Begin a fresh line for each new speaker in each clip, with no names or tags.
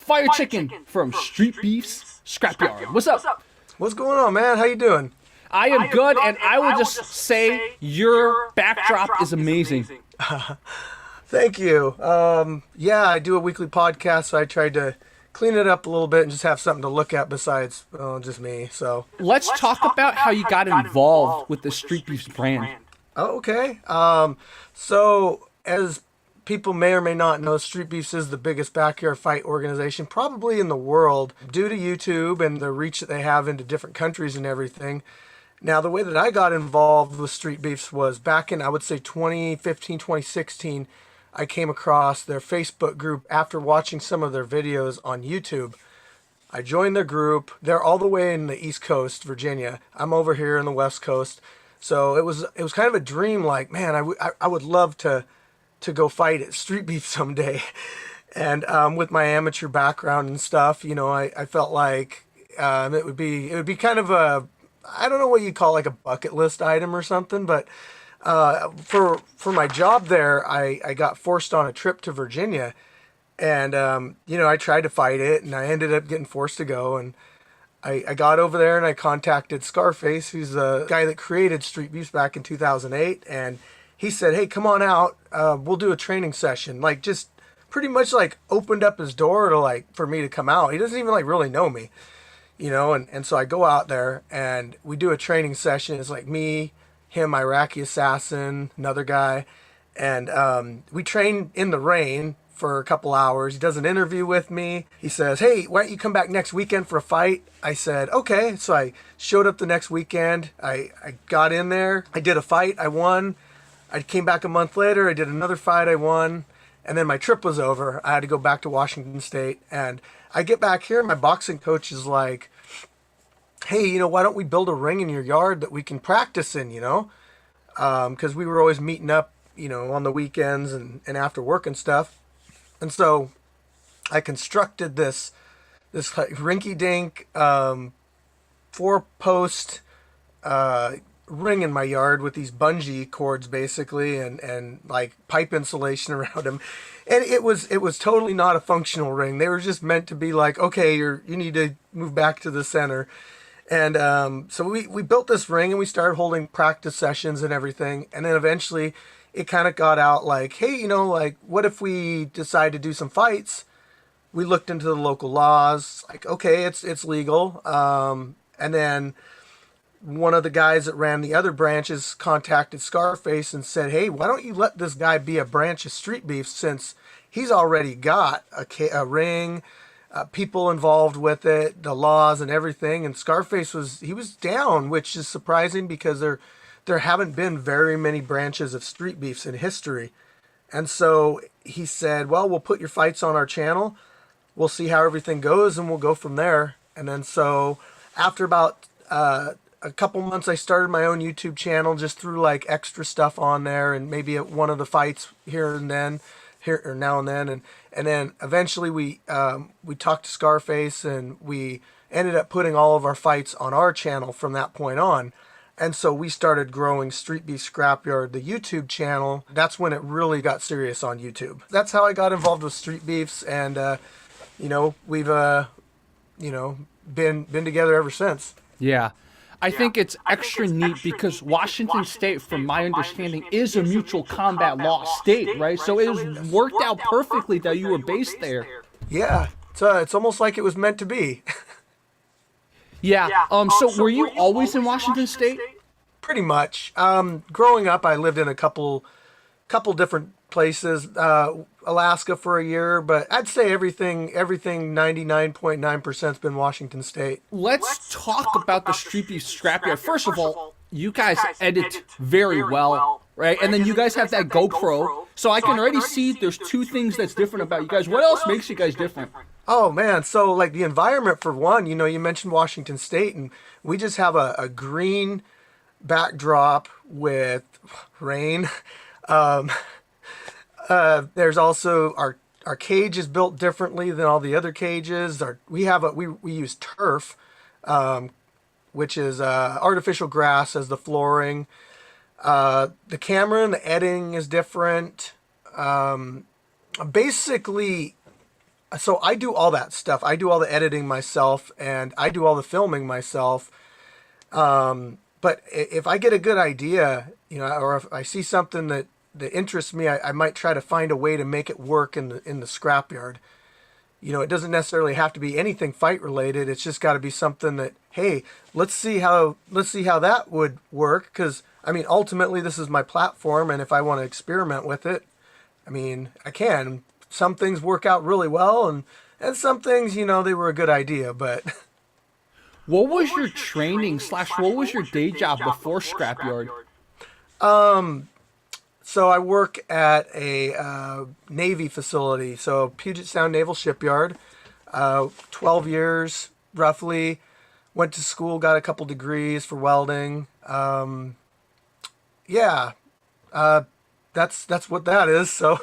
Firechicken from Streetbeefs Scrapyard. What's up?
What's going on, man? How you doing?
I am good, and I will just say your backdrop is amazing.
Thank you. Yeah, I do a weekly podcast, so I tried to clean it up a little bit and just have something to look at besides just me. So
Let's talk about how you got involved with the Streetbeefs brand.
Oh, okay. So as people may or may not know, Streetbeefs is the biggest backyard fight organization probably in the world due to YouTube and the reach that they have into different countries and everything. Now, the way that I got involved with Streetbeefs was back in, I would say, 2015, 2016. I came across their Facebook group after watching some of their videos on YouTube. I joined their group. They're all the way in the East Coast, Virginia. I'm over here in the West Coast. So it was kind of a dream, like, man, I would love to go fight at Street Beef someday. And with my amateur background and stuff, you know, I felt like it would be kind of a, I don't know what you call, like a bucket list item or something, but for my job there, I got forced on a trip to Virginia, and you know, I tried to fight it, and I ended up getting forced to go, and I got over there and I contacted Scarface, who's the guy that created Street Beefs back in 2008, and he said, hey, come on out, we'll do a training session. Like, just pretty much like opened up his door to, like, for me to come out. He doesn't even like really know me, you know, and so I go out there and we do a training session. It's like me, him, Iraqi assassin, another guy, and we train in the rain for a couple hours. He does an interview with me. He says, hey, why don't you come back next weekend for a fight? I said, okay. So I showed up the next weekend. I got in there. I did a fight. I won. I came back a month later. I did another fight. I won. And then my trip was over. I had to go back to Washington State. And I get back here. My boxing coach is like, hey, you know, why don't we build a ring in your yard that we can practice in, you know? Because we were always meeting up, you know, on the weekends and after work and stuff. And so I constructed this like rinky-dink 4-post ring in my yard with these bungee cords basically and like pipe insulation around them. And it was totally not a functional ring. They were just meant to be like, okay, you need to move back to the center. And so we built this ring and we started holding practice sessions and everything. And then eventually it kind of got out like, hey, you know, like, what if we decide to do some fights? We looked into the local laws, like, okay, it's legal. And then one of the guys that ran the other branches contacted Scarface and said, hey, why don't you let this guy be a branch of Street Beef, since he's already got a ring, people involved with it, the laws and everything. And Scarface was down, which is surprising because there haven't been very many branches of Street Beefs in history. And so he said, well, we'll put your fights on our channel. We'll see how everything goes and we'll go from there. And then so after about a couple months, I started my own YouTube channel, just threw like extra stuff on there and maybe at one of the fights here and then. Here or now and then, and then eventually we talked to Scarface and we ended up putting all of our fights on our channel from that point on. And so we started growing Streetbeefs Scrapyard, the YouTube channel. That's when it really got serious on YouTube. That's how I got involved with Street Beefs, and you know, we've you know, been together ever since.
Yeah. I think it's extra neat because Washington State, from my understanding, is a mutual combat law state, right? So it was worked out perfectly that you were based there.
Yeah, it's almost like it was meant to be.
Yeah. So were you always in Washington State?
Pretty much. Growing up, I lived in a couple different places. Alaska for a year, but I'd say everything 99.9% has been Washington State.
Let's talk about the Streetbeefs Scrapyard. First of all, you guys edit very well, right? And then you guys have that GoPro, so I can already see there's two things that's different about you guys. What else makes you guys different?
Oh man, so like the environment for one, you know, you mentioned Washington State, and we just have a green backdrop with rain. There's also our cage is built differently than all the other cages. We use turf, which is artificial grass as the flooring. The camera and the editing is different. Basically, So I do all that stuff. I do all the editing myself, and I do all the filming myself. But if I get a good idea, or if I see something that interests me, I might try to find a way to make it work in the scrapyard. It doesn't necessarily have to be anything fight related. It's just got to be something that, hey, let's see how that would work. Because ultimately, this is my platform, and if I want to experiment with it, I can. Some things work out really well, and some things, they were a good idea. But
what was your training / what was your day job before Scrapyard?
So I work at a Navy facility, so Puget Sound Naval Shipyard. 12 years, roughly. Went to school, got a couple degrees for welding. That's what that is. So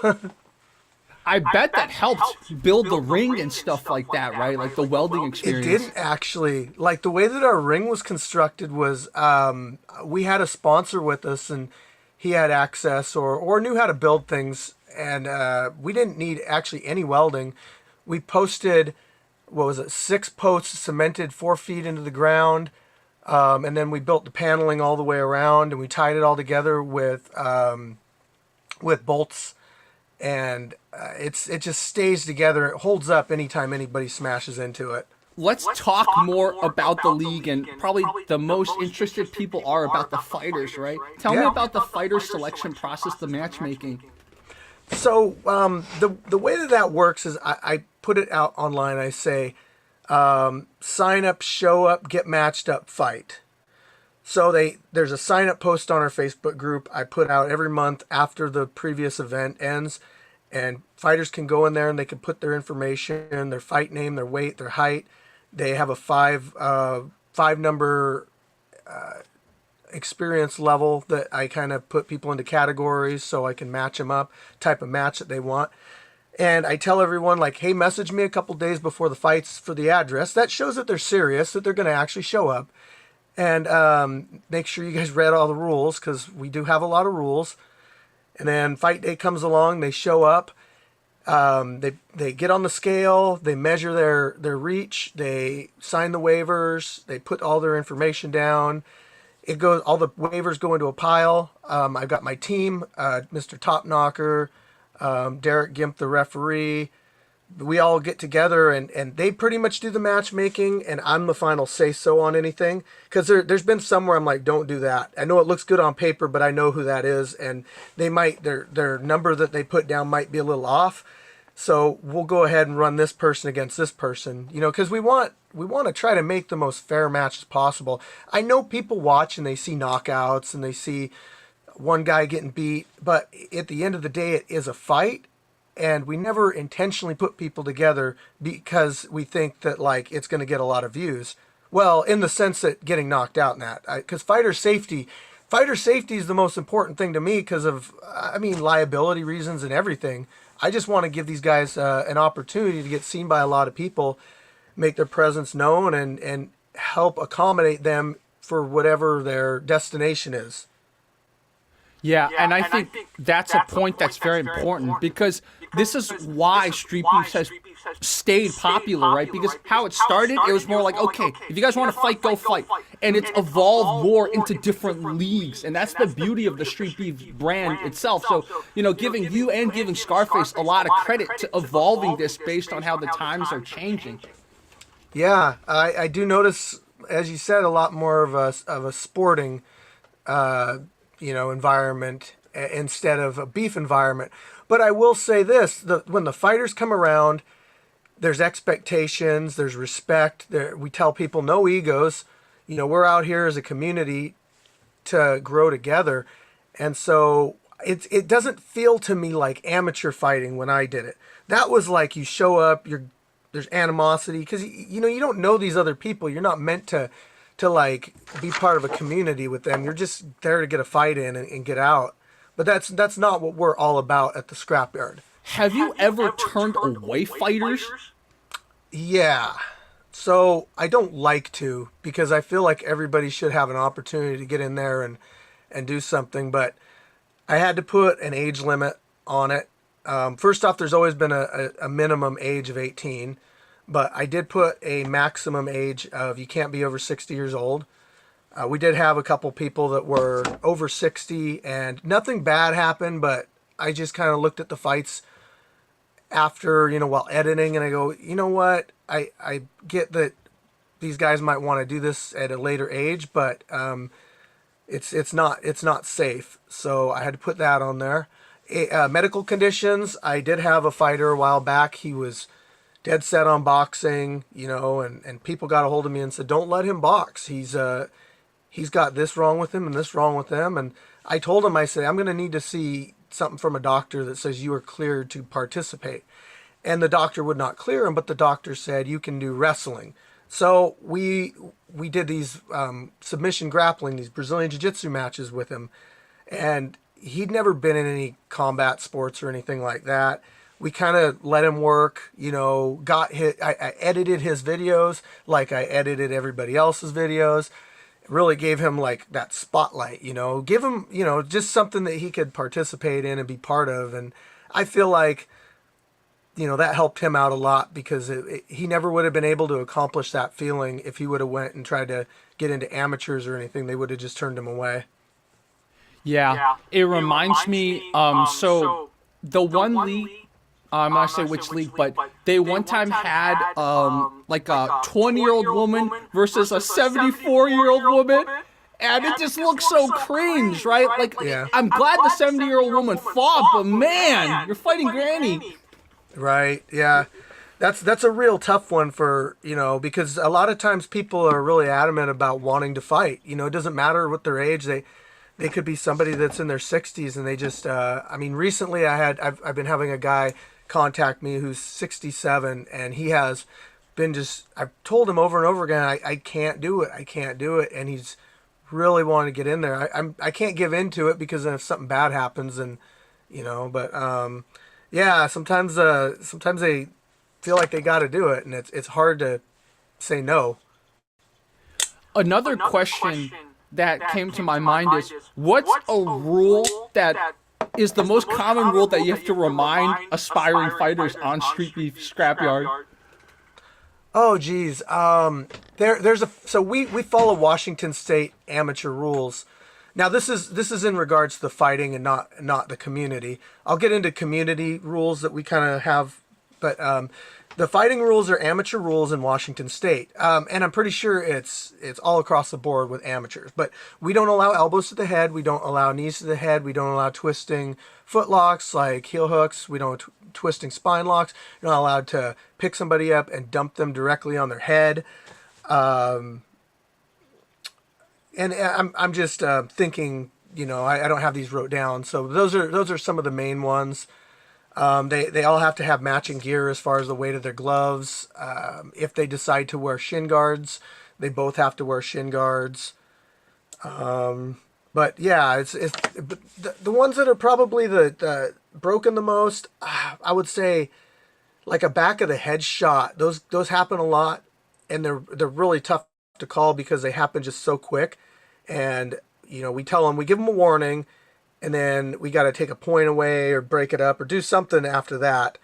I bet that helped build the ring and stuff like that, right? Like the welding experience.
It didn't actually. Like the way that our ring was constructed was we had a sponsor with us, and he had access or knew how to build things, and we didn't need actually any welding. We posted, 6 posts cemented 4 feet into the ground, and then we built the paneling all the way around, and we tied it all together with bolts, and it just stays together. It holds up anytime anybody smashes into it.
Let's talk more about the league, and probably the most interested people are about the fighters, right? Tell me about the fighter selection process, the matchmaking.
So the way that works is I put it out online. I say, sign up, show up, get matched up, fight. So there's a sign up post on our Facebook group I put out every month after the previous event ends, and fighters can go in there and they can put their information, their fight name, their weight, their height. They have a five number experience level that I kind of put people into categories so I can match them up, type of match that they want. And I tell everyone, like, hey, message me a couple days before the fights for the address. That shows that they're serious, that they're going to actually show up. And make sure you guys read all the rules, because we do have a lot of rules. And then fight day comes along, they show up. They get on the scale, they measure their reach, they sign the waivers, they put all their information down. All the waivers go into a pile. I've got my team, Mr. Top Knocker, Derek Gimp, the referee. We all get together and they pretty much do the matchmaking, and I'm the final say-so on anything. Because there's been some where I'm like, don't do that. I know it looks good on paper, but I know who that is, and they might their number that they put down might be a little off. So we'll go ahead and run this person against this person, because we want to try to make the most fair match as possible. I know people watch and they see knockouts and they see one guy getting beat, but at the end of the day, it is a fight, and we never intentionally put people together because we think that like it's going to get a lot of views. Well, in the sense that getting knocked out in that, because fighter safety is the most important thing to me because of, liability reasons and everything. I just want to give these guys an opportunity to get seen by a lot of people, make their presence known, and help accommodate them for whatever their destination is.
Yeah, and I think that's a point that's very important, because this is why Street Beefs has stayed popular, right? Because how it started, it was more like, okay, if you guys want to fight, go fight. And it's evolved more into different leagues, and that's the beauty of the Street Beefs brand itself. So, giving you and giving Scarface a lot of credit to evolving this based on how the times are changing.
Yeah, I do notice, as you said, a lot more of a sporting environment instead of a beef environment. But I will say this, when the fighters come around, there's expectations, there's respect. We tell people no egos. We're out here as a community to grow together. And so it doesn't feel to me like amateur fighting when I did it. That was like you show up, there's animosity, because you don't know these other people. You're not meant to like be part of a community with them. You're just there to get a fight in and get out. But that's not what we're all about at the scrapyard.
Have you ever turned away fighters?
Yeah. So I don't like to, because I feel like everybody should have an opportunity to get in there and do something. But I had to put an age limit on it. First off, there's always been a minimum age of 18, but I did put a maximum age of you can't be over 60 years old. We did have a couple people that were over 60 and nothing bad happened, but I just kind of looked at the fights after, while editing, and I go, you know what? I get that these guys might want to do this at a later age, but it's not safe. So I had to put that on there. Medical conditions. I did have a fighter a while back. He was dead set on boxing, and people got a hold of me and said, don't let him box. He's got this wrong with him and this wrong with him. And I told him, I said, I'm going to need to see something from a doctor that says you are cleared to participate. And the doctor would not clear him, but the doctor said you can do wrestling. So we did these submission grappling, these Brazilian Jiu-Jitsu matches with him. And he'd never been in any combat sports or anything like that. We kind of let him work, I edited his videos like I edited everybody else's videos. Really gave him like that spotlight, give him, just something that he could participate in and be part of. And I feel like, that helped him out a lot because he never would have been able to accomplish that feeling if he would have went and tried to get into amateurs or anything. They would have just turned him away.
Yeah, it reminds me, so the one league, I'm not say which league, but they one time had like a 20-year-old woman versus a 74-year-old woman, and it just looks so cringe, right? Like,
Yeah.
I'm glad the 70-year-old woman fought, but man, you're fighting Granny.
Right. Yeah. That's a real tough one for, because a lot of times people are really adamant about wanting to fight. It doesn't matter what their age. They could be somebody that's in their 60s and they just, recently I've been having a guy contact me who's 67 and he has been I've told him over and over again, I can't do it. I can't do it. And he's really wanting to get in there. I can't give into it because then if something bad happens and, yeah, sometimes they feel like they got to do it and it's hard to say no.
Another question that came to my mind is, what's a rule that is the most common rule that you have to remind aspiring fighters on Streetbeefs Scrapyard?
Oh, geez. So we follow Washington State amateur rules. Now this is in regards to the fighting and not the community. I'll get into community rules that we kind of have, but the fighting rules are amateur rules in Washington State, and I'm pretty sure it's all across the board with amateurs. But we don't allow elbows to the head. We don't allow knees to the head. We don't allow twisting foot locks like heel hooks. We don't twisting spine locks. You're not allowed to pick somebody up and dump them directly on their head. And I'm just thinking, I don't have these wrote down. So those are some of the main ones. They all have to have matching gear as far as the weight of their gloves. If they decide to wear shin guards, they both have to wear shin guards. But yeah, it's the ones that are probably the broken the most. I would say like a back of the head shot. Those happen a lot, and they're really tough to call because they happen just so quick. And we give them a warning. And then we got to take a point away or break it up or do something after that.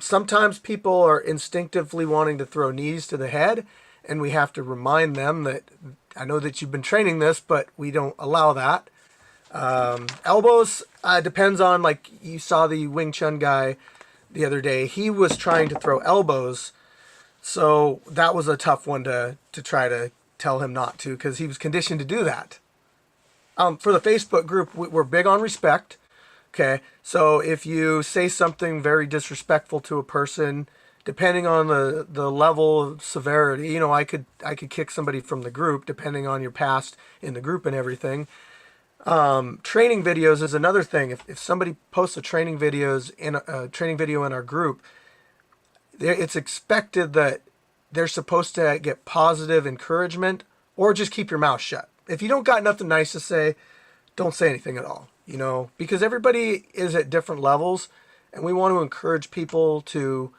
Sometimes people are instinctively wanting to throw knees to the head, and we have to remind them that I know that you've been training this, but we don't allow that. Elbows depends on, like you saw the Wing Chun guy the other day. He was trying to throw elbows, so that was a tough one to try to tell him not to because he was conditioned to do that. For the Facebook group, we're big on respect. Okay, so if you say something very disrespectful to a person, depending on the level of severity, I could kick somebody from the group depending on your past in the group and everything. Training videos is another thing. If somebody posts a training video in our group, it's expected that they're supposed to get positive encouragement or just keep your mouth shut. If you don't got nothing nice to say, don't say anything at all, because everybody is at different levels and we want to encourage people to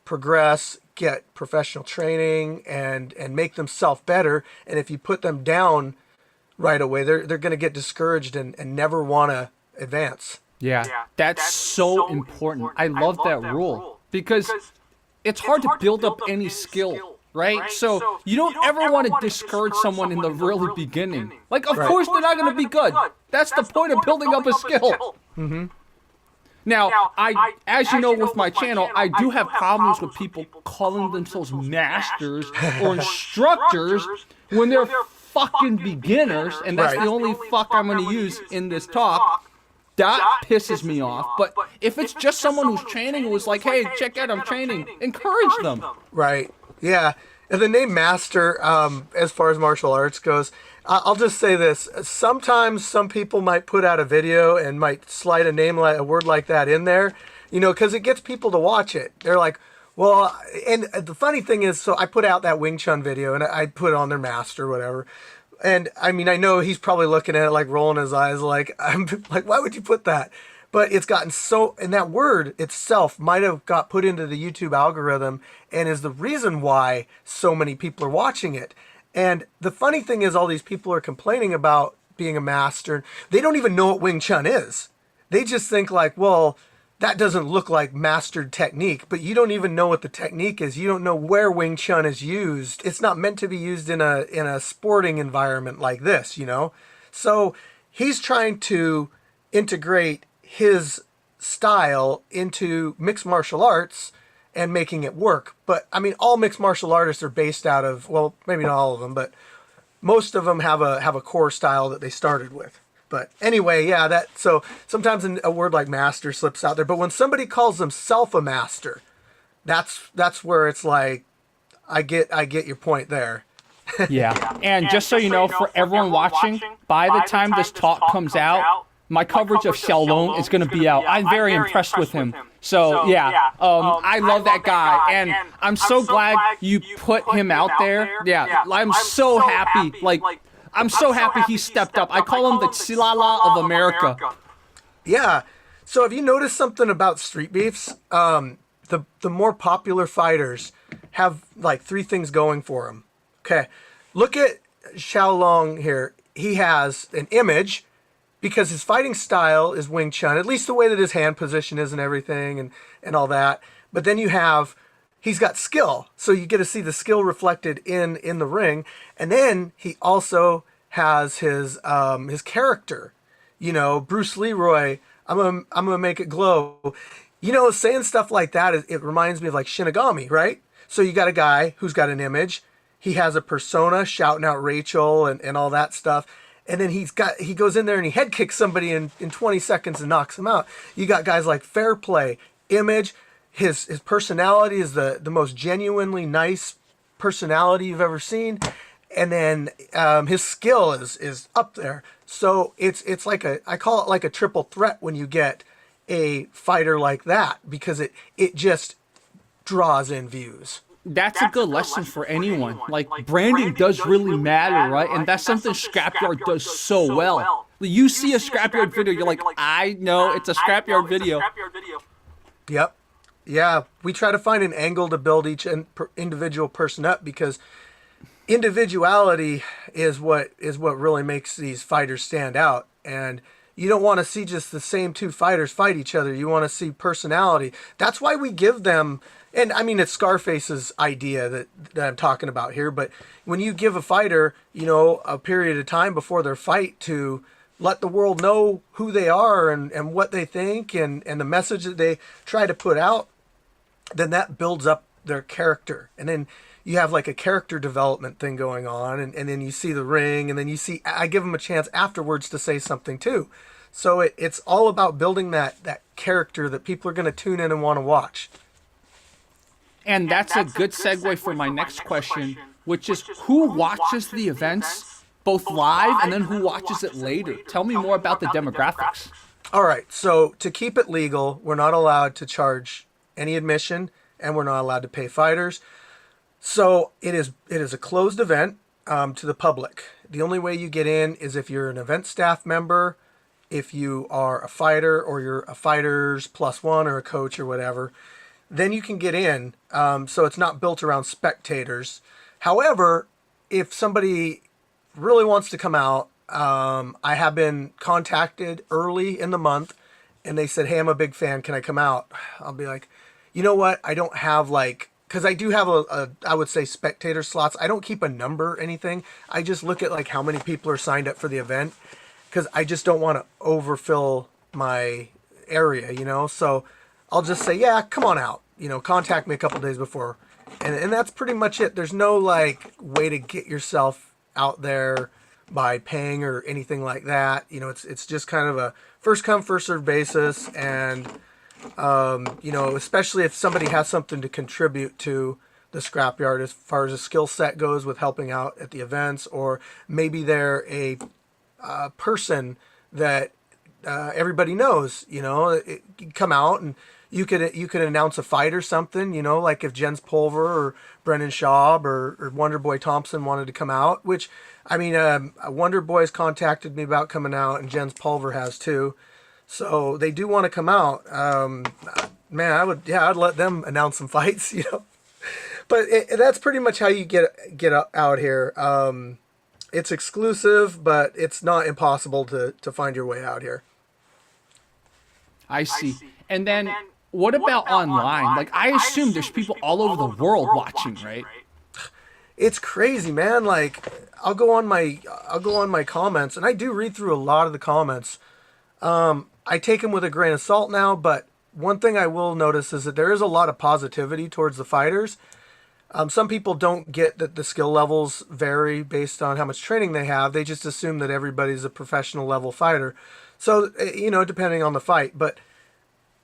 progress, get professional training and make themselves better. And if you put them down right away, they're going to get discouraged and never want to advance.
Yeah, that's so important. I love that rule because it's hard to build up any skill, right? So you don't ever want to discourage someone in the really beginning. Like, of course they're not going to be good. That's the point of building up a skill. Now, as you know with my channel, I do have problems with people calling themselves masters or instructors when they're fucking beginners, and that's the only fuck I'm going to use in this talk. That pisses me off. But if it's just someone who's training who was like, hey, check out, I'm training, encourage them.
Right. Yeah. And the name master, as far as martial arts goes, I'll just say this. Sometimes some people might put out a video and might slide a word like that in there, because it gets people to watch it. They're like, well, and the funny thing is, so I put out that Wing Chun video and I put on their master, whatever. And I mean, I know he's probably looking at it like rolling his eyes, like, I'm like, why would you put that? But it's gotten so, and that word itself might have got put into the YouTube algorithm and is the reason why so many people are watching it. And the funny thing is, all these people are complaining about being a master. They don't even know what Wing Chun is. They just think like, well, that doesn't look like mastered technique, but you don't even know what the technique is. You don't know where Wing Chun is used. It's not meant to be used in a sporting environment like this, So he's trying to integrate his style into mixed martial arts and making it work. But I mean, all mixed martial artists are based out of, well, maybe not all of them, but most of them have a core style that they started with. But anyway, yeah, so sometimes a word like master slips out there, but when somebody calls themselves a master, that's where it's like, I get your point there.
Yeah. And just so you know, for everyone watching, by the time this talk comes out, my coverage of Shoutout is going to be out. I'm very impressed with him. So, yeah, I love that guy. And I'm so glad you put him out there. Yeah, I'm so happy. Like, I'm so happy he stepped up. I call him the Chilala of America.
Yeah. So have you noticed something about Street Beefs? The more popular fighters have like 3 things going for them. Okay. Look at Xiaolong here. He has an image because his fighting style is Wing Chun, at least the way that his hand position is and everything and all that. But then he's got skill, so you get to see the skill reflected in the ring, and then he also has his character. Bruce Leroy. I'm gonna make it glow. Saying stuff like that, it reminds me of like Shinigami, right? So you got a guy who's got an image. He has a persona, shouting out Rachel and all that stuff. And then he goes in there and he head kicks somebody in 20 seconds and knocks him out. You got guys like Fair Play, Image. His personality is the most genuinely nice personality you've ever seen, and then his skill is up there. So it's like I call it like a triple threat when you get a fighter like that, because it just draws in views.
That's a good lesson for anyone. Like, branding does really matter, right? And that's something Scrapyard does so well. You see a Scrapyard video, you're like, I know it's a Scrapyard video.
Yep. Yeah, we try to find an angle to build each individual person up, because individuality is what really makes these fighters stand out. And you don't want to see just the same 2 fighters fight each other. You want to see personality. That's why we give them, and I mean, it's Scarface's idea that I'm talking about here, but when you give a fighter, a period of time before their fight to let the world know who they are and what they think and the message that they try to put out, then that builds up their character. And then you have like a character development thing going on, and then you see the ring, and then I give them a chance afterwards to say something too. So it's all about building that character that people are going to tune in and want to watch.
And that's a good segue for my next question, which is who watches the events both live and then who watches it later? Tell me more about the demographics.
All right. So to keep it legal, we're not allowed to charge any admission, and we're not allowed to pay fighters. So it is a closed event to the public. The only way you get in is if you're an event staff member, if you are a fighter, or you're a fighters +1 or a coach or whatever. Then you can get in. So it's not built around spectators. However, if somebody really wants to come out, I have been contacted early in the month, and they said, hey, I'm a big fan, can I come out? I'll be like, you know what? I don't have like, because I do have I would say spectator slots. I don't keep a number or anything. I just look at like how many people are signed up for the event, because I just don't want to overfill my area, you know? So I'll just say, yeah, come on out, you know, contact me a couple days before. And that's pretty much it. There's no like way to get yourself out there by paying or anything like that. You know, it's just kind of a first come, first served basis. And, you know, especially if somebody has something to contribute to the scrapyard as far as a skill set goes with helping out at the events, or maybe they're a person that everybody knows, you know, come out and you could announce a fight or something, you know, like if Jens Pulver or Brendan Schaub or Wonder Boy Thompson wanted to come out, which, I mean, Wonder Boy's contacted me about coming out, and Jens Pulver has too. So they do want to come out. Man, I'd let them announce some fights, you know. But that's pretty much how you get out here. It's exclusive, but it's not impossible to find your way out here.
I see. And then what about online? Like, I assume there's people all over the world watching, right?
It's crazy, man. Like, I'll go on my comments, and I do read through a lot of the comments. I take them with a grain of salt now, but one thing I will notice is that there is a lot of positivity towards the fighters. Some people don't get that the skill levels vary based on how much training they have. They just assume that everybody's a professional level fighter. So, you know, depending on the fight. But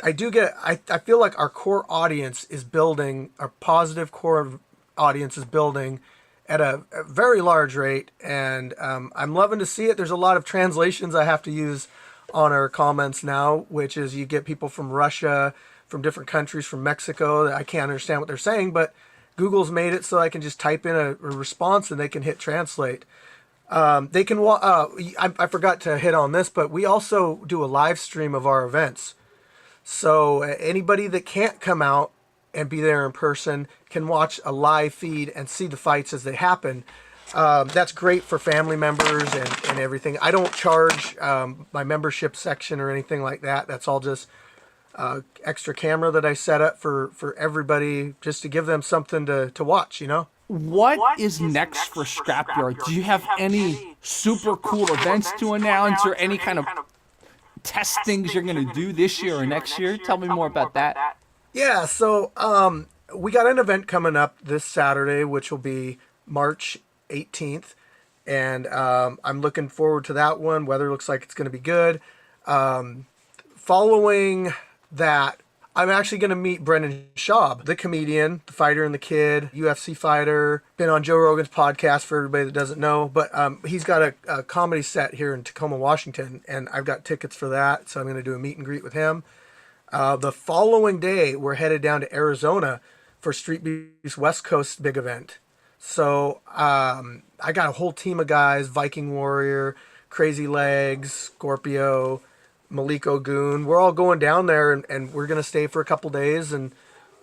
I feel like our core audience is building, our positive core audience is building at a very large rate. And I'm loving to see it. There's a lot of translations I have to use on our comments now, which is you get people from Russia, from different countries, from Mexico, that I can't understand what they're saying, but Google's made it so I can just type in a response and they can hit translate. They can. I forgot to hit on this, but we also do a live stream of our events. So anybody that can't come out and be there in person can watch a live feed and see the fights as they happen. That's great for family members and everything. I don't charge my membership section or anything like that. That's all just extra camera that I set up for everybody, just to give them something to watch, you know?
What is next for Scrapyard? Do you have any super cool events to announce, or any kind of test things you're going to do this year or next year? Tell me more about that.
Yeah, so we got an event coming up this Saturday, which will be March 18th. And I'm looking forward to that one. Weather looks like it's going to be good. Following that, I'm actually going to meet Brendan Schaub, the comedian, the fighter and the kid, UFC fighter, been on Joe Rogan's podcast for everybody that doesn't know, but he's got a comedy set here in Tacoma, Washington, and I've got tickets for that, so I'm going to do a meet and greet with him. The following day, we're headed down to Arizona for Streetbeefs West Coast big event. So I got a whole team of guys, Viking Warrior, Crazy Legs, Scorpio, Maliko Goon. We're all going down there, and we're going to stay for a couple days, and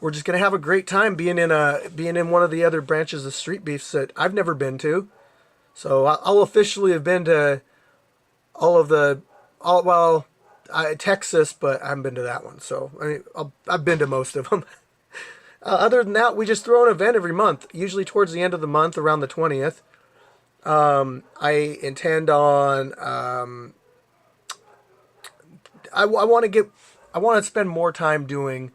we're just going to have a great time being in one of the other branches of Street Beefs that I've never been to. So I'll officially have been to Texas, but I haven't been to that one. So I mean, I've been to most of them. Other than that, we just throw an event every month, usually towards the end of the month, around the 20th. I intend on I want to spend more time doing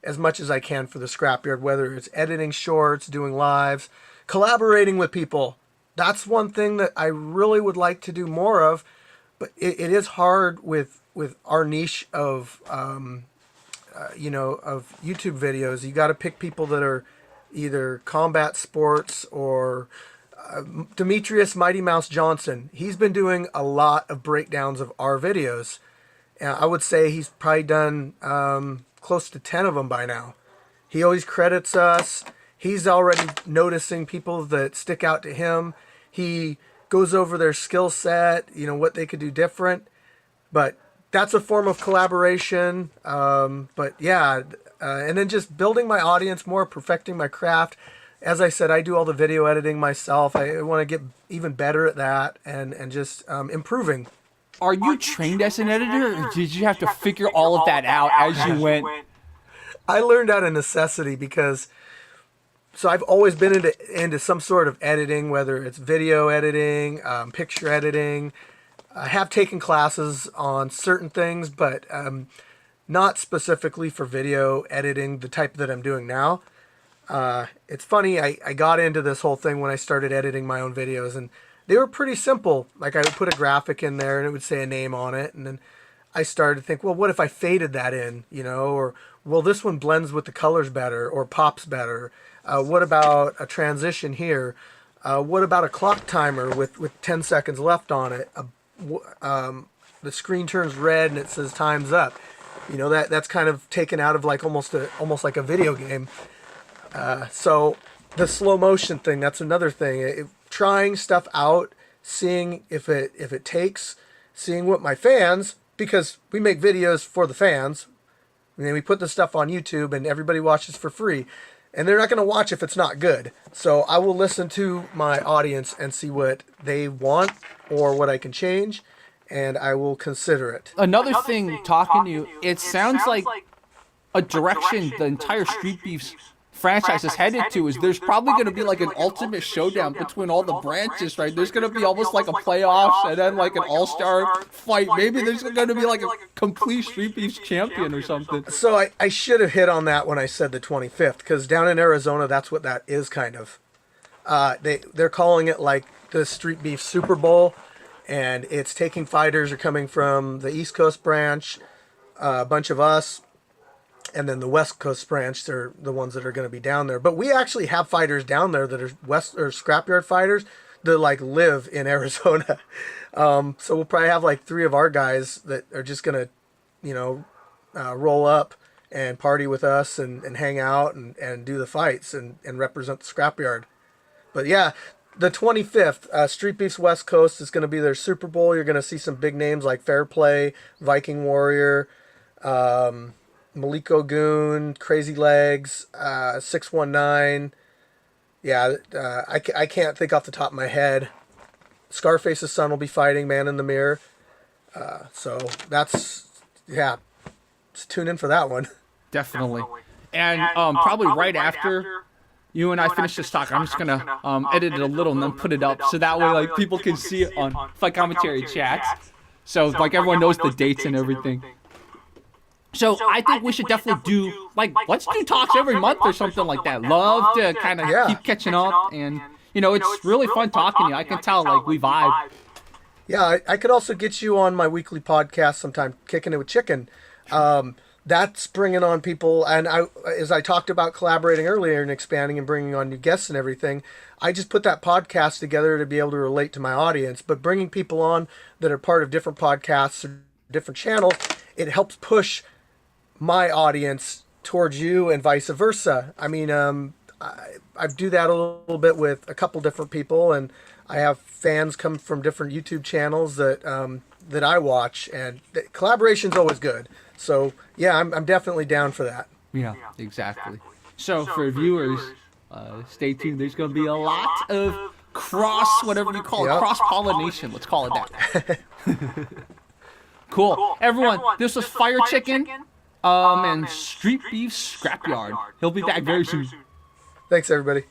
as much as I can for the Scrapyard, whether it's editing shorts, doing lives, collaborating with people. That's one thing that I really would like to do more of, but it is hard with our niche of of YouTube videos. You got to pick people that are either combat sports or Demetrius Mighty Mouse Johnson. He's been doing a lot of breakdowns of our videos. I would say he's probably done close to 10 of them by now. He always credits us. He's already noticing people that stick out to him. He goes over their skill set, what they could do different. But that's a form of collaboration. But yeah, and then just building my audience more, perfecting my craft. As I said, I do all the video editing myself. I want to get even better at that and just improving.
are you trained as an editor, or did you have to figure all of that out as you went?
I learned out of necessity because, so I've always been into some sort of editing, whether it's video editing, picture editing. I have taken classes on certain things, but not specifically for video editing, the type that I'm doing now. It's funny, I got into this whole thing when I started editing my own videos, and they were pretty simple. Like, I would put a graphic in there and it would say a name on it, and then I started to think, well, what if I faded that in, you know, or, well, this one blends with the colors better or pops better. What about a transition here? What about a clock timer with 10 seconds left on it? The screen turns red and it says time's up. You know, that's kind of taken out of like almost like a video game. So the slow motion thing, that's another thing. Trying stuff out, seeing if it takes, seeing what my fans, because we make videos for the fans, and then we put the stuff on YouTube and everybody watches for free, and they're not going to watch if it's not good. So I will listen to my audience and see what they want or what I can change, and I will consider it.
Another thing, talking to you, it sounds like a direction the entire Street Beefs franchise is headed to is there's probably going to be like an ultimate showdown between all the branches, right? There's going to be almost like a playoffs and then like an all-star fight. Maybe there's going to be like a complete Street Beefs champion or something.
So I should have hit on that when I said the 25th, because down in Arizona, that's what that is kind of. They're calling it like the Street Beef Super Bowl, and it's taking fighters are coming from the East Coast branch, a bunch of us, and then the West Coast branch, they're the ones that are going to be down there. But we actually have fighters down there that are Scrapyard fighters that like live in Arizona. So we'll probably have like 3 of our guys that are just going to, you know, roll up and party with us and hang out and do the fights and represent the Scrapyard. But yeah, the 25th, Street Beefs West Coast is going to be their Super Bowl. You're going to see some big names like Fair Play, Viking Warrior, Maliko Goon, Crazy Legs, 619. Yeah, I can't think off the top of my head. Scarface's son will be fighting Man in the Mirror. So that's, yeah, just tune in for that one.
Definitely. And probably right after you and I finish this talk, I'm just going to edit it a little and then put it up so that way like people can see it on Fight Commentary chats. So like everyone knows the dates and everything. So I think we should definitely do, like, let's do talks every month or something like that. Love to kind of keep catching up. And, you know, it's really fun talking to you. I can tell, like, we vibe.
Yeah, I could also get you on my weekly podcast sometime, Kicking It With Chicken. That's bringing on people. And as I talked about collaborating earlier and expanding and bringing on new guests and everything, I just put that podcast together to be able to relate to my audience. But bringing people on that are part of different podcasts or different channels, it helps push my audience towards you and vice versa. I mean, I do that a little bit with a couple different people, and I have fans come from different YouTube channels that I watch, and collaboration's always good. So yeah, I'm definitely down for that.
Yeah, exactly. So for viewers, stay tuned. There's going to be a lot of whatever you call it, cross-pollination. Let's call it that. Cool. Everyone, this was Firechicken. And Street Beefs Scrapyard. He'll be back very soon.
Thanks, everybody.